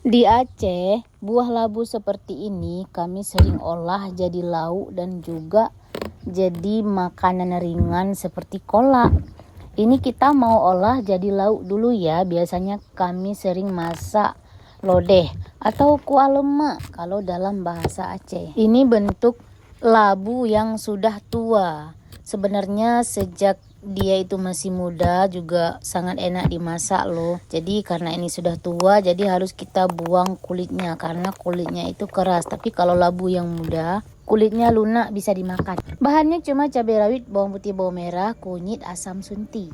Di Aceh, buah labu seperti ini kami sering olah jadi lauk dan juga jadi makanan ringan seperti kolak. Ini kita mau olah jadi lauk dulu ya. Biasanya kami sering masak lodeh atau kuah lemak kalau dalam bahasa Aceh. Ini bentuk labu yang sudah tua. Sebenarnya sejak dia itu masih muda juga sangat enak dimasak loh. Jadi karena ini sudah tua, jadi harus kita buang kulitnya karena kulitnya itu keras. Tapi kalau labu yang muda, kulitnya lunak, bisa dimakan. Bahannya cuma cabai rawit, bawang putih, bawang merah, kunyit, asam sunti.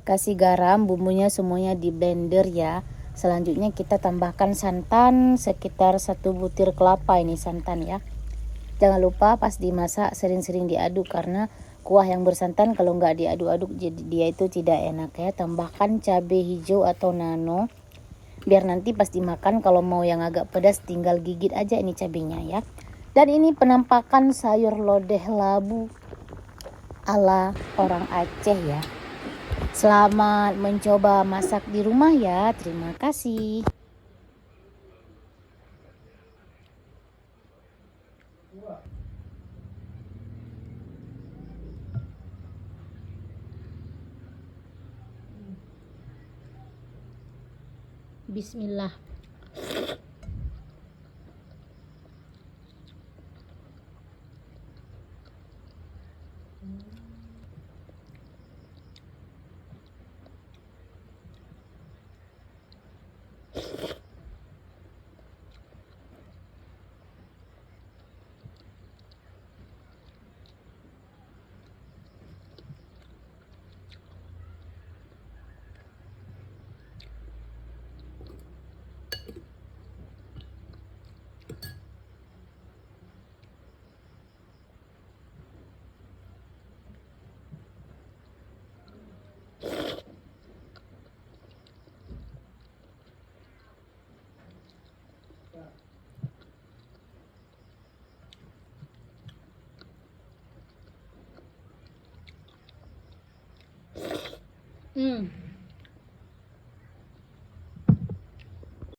Kasih garam, bumbunya semuanya di blender ya. Selanjutnya kita tambahkan santan sekitar 1 butir kelapa, ini santan ya. Jangan lupa pas dimasak sering-sering diaduk karena kuah yang bersantan kalau nggak diaduk-aduk jadi dia itu tidak enak ya. Tambahkan cabai hijau atau nano biar nanti pas dimakan kalau mau yang agak pedas tinggal gigit aja ini cabenya ya. Dan ini penampakan sayur lodeh labu ala orang Aceh ya. Selamat mencoba masak di rumah ya. Terima kasih. Bismillah.